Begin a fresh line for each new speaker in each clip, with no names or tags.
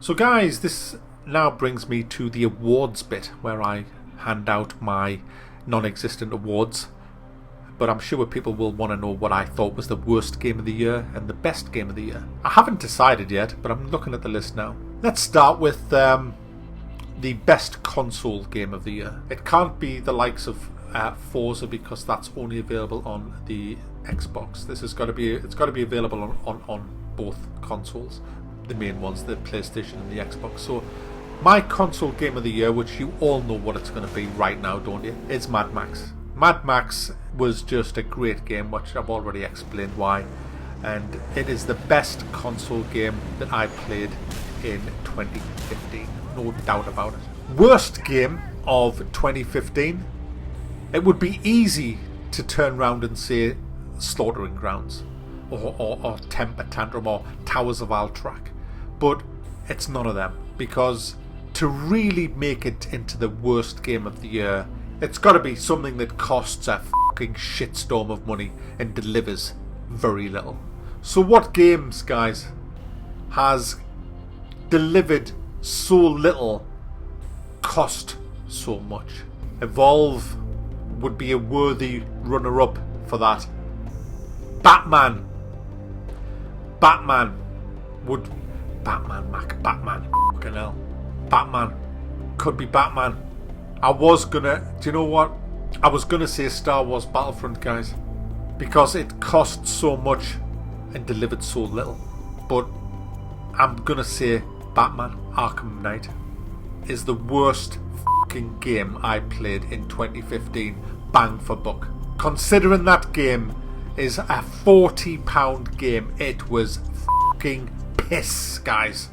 So guys, this now brings me to the awards bit where I hand out my non-existent awards. But I'm sure people will want to know what I thought was the worst game of the year and the best game of the year. I haven't decided yet, but I'm looking at the list now. Let's start with the best console game of the year. It can't be the likes of Forza because that's only available on the Xbox. This has got to be available on both consoles, the main ones, the PlayStation and the Xbox. So my console game of the year, which you all know what it's going to be right now, don't you? It's Mad Max. Mad Max was just a great game, which I've already explained why, and it is the best console game that I played in 2015, no doubt about it. Worst game of 2015, it would be easy to turn around and say Slaughtering Grounds or Temper Tantrum or Towers of Alterac, but it's none of them, because to really make it into the worst game of the year, it's got to be something that costs a fucking shitstorm of money and delivers very little. So what games, guys, has delivered so little, cost so much? Evolve would be a worthy runner-up for that. Batman fucking hell. Batman could be Batman. I was gonna, do you know what? I was gonna say Star Wars Battlefront, guys, because it cost so much and delivered so little. But I'm gonna say Batman Arkham Knight is the worst fucking game I played in 2015, bang for buck. Considering that game is a £40 game, it was fucking piss, guys.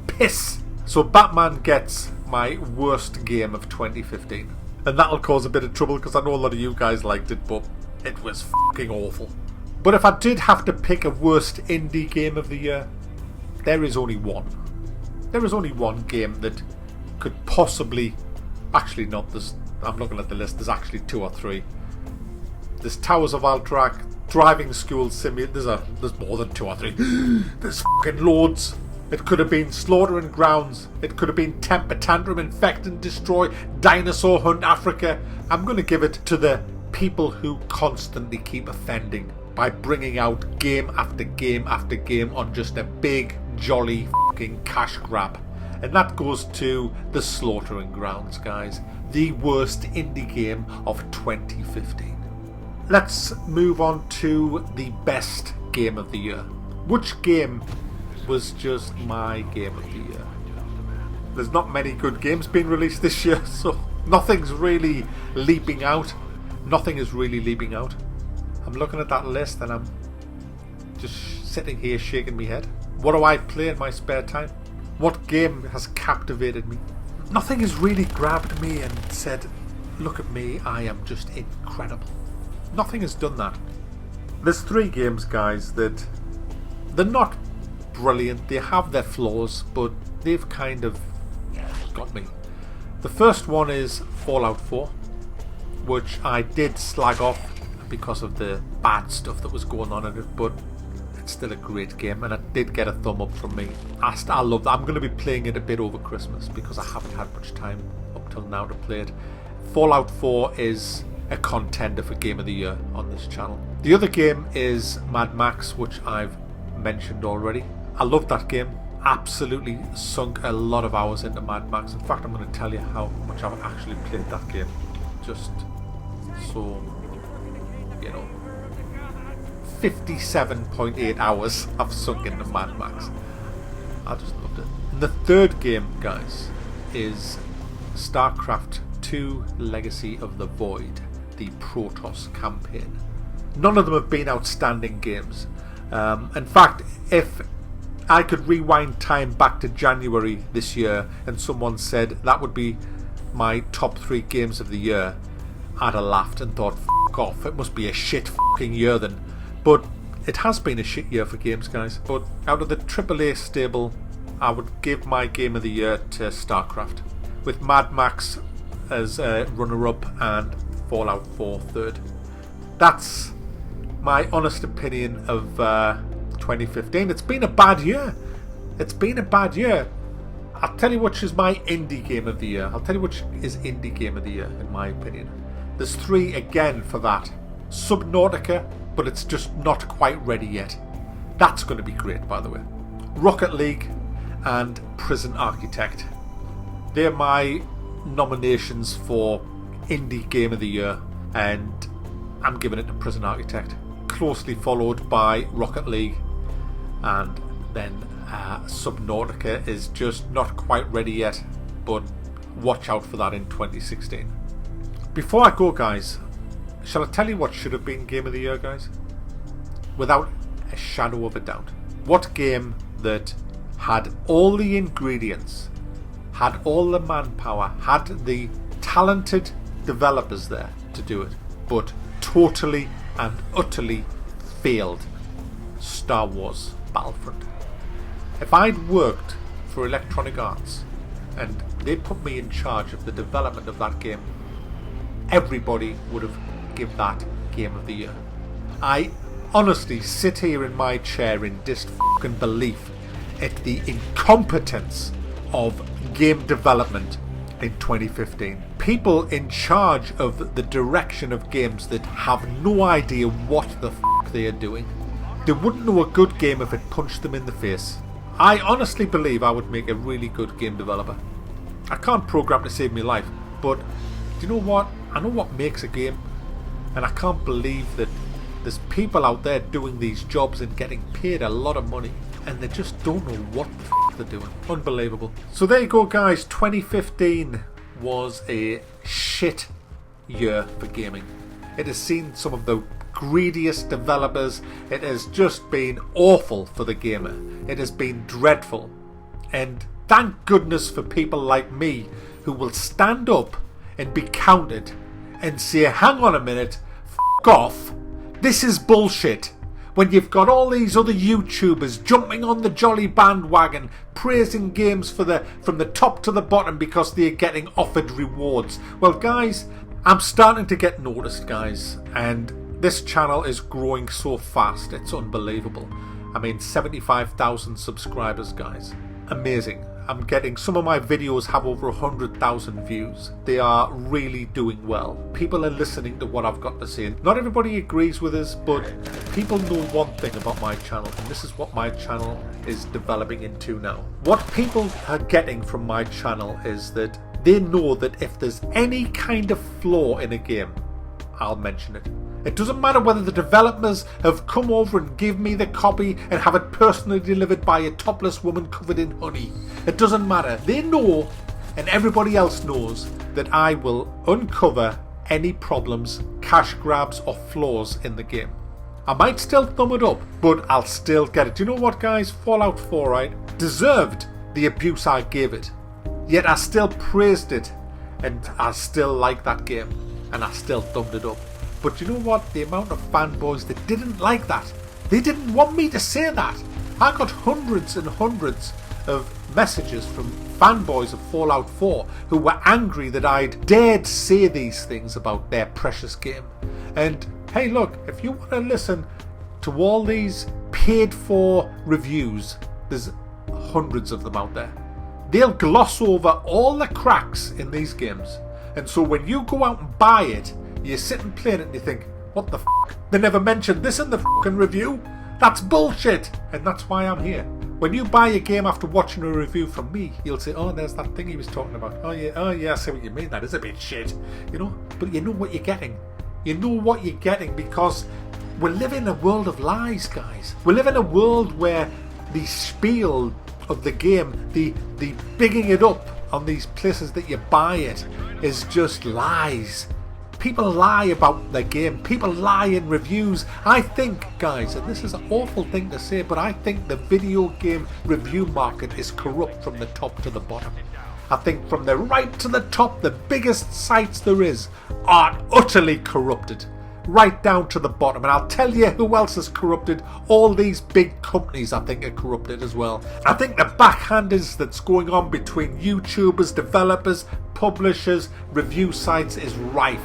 Piss. So Batman gets my worst game of 2015, and that'll cause a bit of trouble because I know a lot of you guys liked it, but it was fucking awful. But if I did have to pick a worst indie game of the year, there is only one. There is only one game that could possibly, actually not, I'm looking at the list, there's actually two or three. There's Towers of Alterac, Driving School Simulator, there's more than two or three. There's fucking loads. It could have been Slaughtering Grounds. It could have been Temper Tantrum, Infect and Destroy, Dinosaur Hunt Africa. I'm going to give it to the people who constantly keep offending by bringing out game after game after game on just a big, jolly fucking cash grab. And that goes to the Slaughtering Grounds, guys. The worst indie game of 2015. Let's move on to the best game of the year. Which game was just my game of the year? There's not many good games being released this year, so nothing's really leaping out. Nothing is really leaping out. I'm looking at that list and I'm just sitting here shaking my head. What do I play in my spare time? What game has captivated me? Nothing has really grabbed me and said, look at me, I am just incredible. Nothing has done that. There's three games, guys, that they're not brilliant, they have their flaws, but they've kind of got me. The first one is Fallout 4, which I did slag off because of the bad stuff that was going on in it, but it's still a great game and it did get a thumb up from me. I love that. I'm going to be playing it a bit over Christmas because I haven't had much time up till now to play it. Fallout 4 is a contender for Game of the Year on this channel. The other game is Mad Max, which I've mentioned already. I love that game. Absolutely sunk a lot of hours into Mad Max. In fact, I'm going to tell you how much I've actually played that game. Just so, 57.8 hours I've sunk into Mad Max. I just loved it. And the third game, guys, is Starcraft 2 Legacy of the Void, the Protoss campaign. None of them have been outstanding games. In fact, if I could rewind time back to January this year and someone said that would be my top 3 games of the year, I'd have laughed and thought, fuck off, it must be a shit fucking year then. But it has been a shit year for games, guys. But out of the AAA stable, I would give my game of the year to Starcraft, with Mad Max as runner-up and Fallout 4 third. That's my honest opinion of 2015. It's been a bad year. It's been a bad year. I'll tell you which is my indie game of the year. I'll tell you which is indie game of the year, in my opinion. There's 3 again for that. Subnautica, but it's just not quite ready yet. That's going to be great, by the way. Rocket League and Prison Architect. They're my nominations for indie game of the year, and I'm giving it to Prison Architect. Closely followed by Rocket League, and then Subnautica is just not quite ready yet, but watch out for that in 2016. Before I go, guys, shall I tell you what should have been Game of the Year, guys? Without a shadow of a doubt. What game that had all the ingredients, had all the manpower, had the talented developers there to do it, but totally and utterly failed? Star Wars Battlefront. If I'd worked for Electronic Arts and they put me in charge of the development of that game, everybody would have given that Game of the Year. I honestly sit here in my chair in disbelief at the incompetence of game development in 2015. People in charge of the direction of games that have no idea what the they are doing. They wouldn't know a good game if it punched them in the face. I honestly believe I would make a really good game developer. I can't program to save my life, but do you know what? I know what makes a game, and I can't believe that there's people out there doing these jobs and getting paid a lot of money, and they just don't know what the they're doing. Unbelievable. So there you go, guys. 2015 was a shit year for gaming. It has seen some of the greediest developers. It has just been awful for the gamer. It has been dreadful. And thank goodness for people like me who will stand up and be counted and say, hang on a minute, f*** off, this is bullshit. When you've got all these other YouTubers jumping on the jolly bandwagon, praising games from the top to the bottom because they're getting offered rewards. Well, guys, I'm starting to get noticed, guys, and this channel is growing so fast, it's unbelievable. I mean, 75,000 subscribers, guys. Amazing. I'm getting, some of my videos have over 100,000 views. They are really doing well. People are listening to what I've got to say. Not everybody agrees with us, but people know one thing about my channel, and this is what my channel is developing into now. What people are getting from my channel is that they know that if there's any kind of flaw in a game, I'll mention it. It doesn't matter whether the developers have come over and give me the copy and have it personally delivered by a topless woman covered in honey. It doesn't matter. They know, and everybody else knows, that I will uncover any problems, cash grabs or flaws in the game. I might still thumb it up, but I'll still get it. Do you know what, guys? Fallout 4, right? Deserved the abuse I gave it. Yet I still praised it, and I still like that game, and I still thumbed it up. But you know what? The amount of fanboys that didn't like that. They didn't want me to say that. I got hundreds and hundreds of messages from fanboys of Fallout 4 who were angry that I'd dared say these things about their precious game. And hey, look, if you want to listen to all these paid for reviews, there's hundreds of them out there. They'll gloss over all the cracks in these games. And so when you go out and buy it, you sit and play it and you think, what the f***? They never mentioned this in the f***ing review. That's bullshit. And that's why I'm here. When you buy a game after watching a review from me, you'll say, oh, there's that thing he was talking about. Oh yeah, I see what you mean. That is a bit shit. You know, but you know what you're getting. You know what you're getting because we live in a world of lies, guys. We live in a world where the spiel of the game, the bigging it up on these places that you buy it is just lies. People lie about their game. People lie in reviews. I think, guys, and this is an awful thing to say, but I think the video game review market is corrupt from the top to the bottom. I think from the right to the top, the biggest sites there is are utterly corrupted. Right down to the bottom. And I'll tell you who else is corrupted. All these big companies, I think, are corrupted as well. I think the backhanders that's going on between YouTubers, developers, publishers, review sites is rife.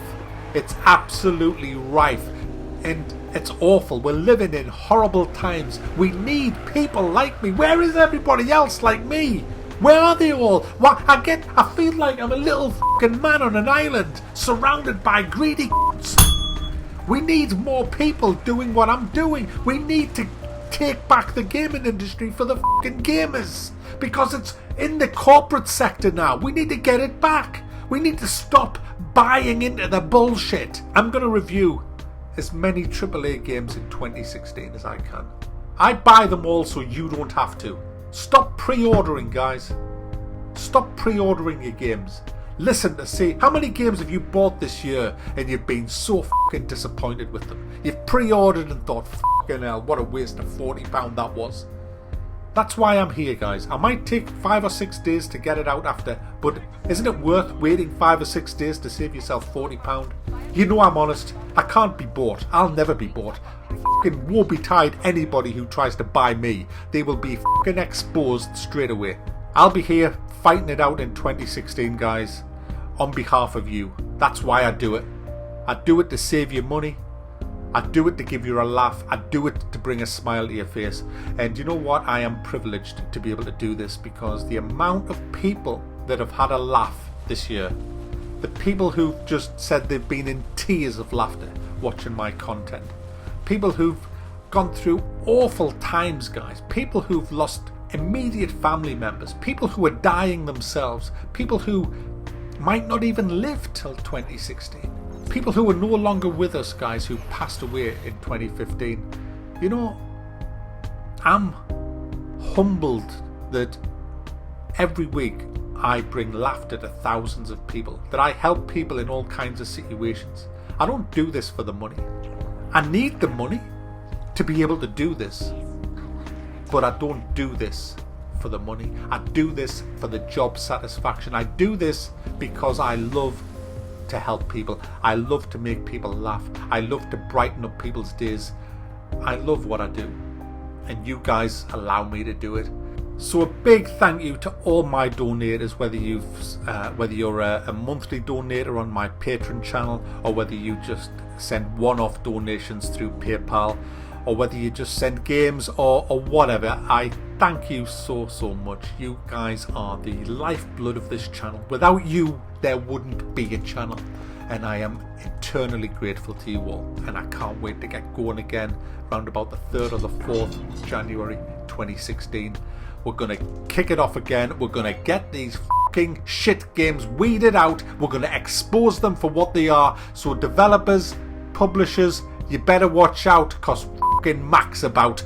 It's absolutely rife. And it's awful. We're living in horrible times. We need people like me. Where is everybody else like me? Where are they all? Why, I feel like I'm a little fucking man on an island surrounded by greedy We need more people doing what I'm doing. We need to take back the gaming industry for the fucking gamers. Because it's in the corporate sector now. We need to get it back. We need to stop buying into the bullshit. I'm going to review as many AAA games in 2016 as I can. I buy them all so you don't have to. Stop pre-ordering, guys. Stop pre-ordering your games. Listen to see how many games have you bought this year and you've been so fucking disappointed with them. You've pre-ordered and thought, fucking hell, what a waste of £40 that was. That's why I'm here, guys. I might take 5 or 6 days to get it out after, but isn't it worth waiting 5 or 6 days to save yourself £40? You know I'm honest. I can't be bought. I'll never be bought. Fucking woe betide anybody who tries to buy me. They will be fucking exposed straight away. I'll be here fighting it out in 2016, guys, on behalf of you. That's why I do it. I do it to save you money. I do it to give you a laugh. I do it to bring a smile to your face. And you know what? I am privileged to be able to do this, because the amount of people that have had a laugh this year, the people who've just said they've been in tears of laughter watching my content, people who've gone through awful times, guys, people who've lost immediate family members, people who are dying themselves, people who might not even live till 2016. People who are no longer with us, guys, who passed away in 2015. You know, I'm humbled that every week I bring laughter to thousands of people, that I help people in all kinds of situations. I don't do this for the money. I need the money to be able to do this, but I don't do this for the money. I do this for the job satisfaction. I do this because I love to help people. I love to make people laugh. I love to brighten up people's days. I love what I do, and you guys allow me to do it. So a big thank you to all my donators, whether you're a monthly donator on my Patreon channel, or whether you just send one-off donations through PayPal, or whether you just send games or whatever. I thank you so much. You guys are the lifeblood of this channel. Without you, there wouldn't be a channel, and I am eternally grateful to you all, and I can't wait to get going again around about the 3rd or the 4th January 2016. We're going to kick it off again. We're going to get these fucking shit games weeded out. We're going to expose them for what they are. So developers, publishers, you better watch out, because fucking Mac's about.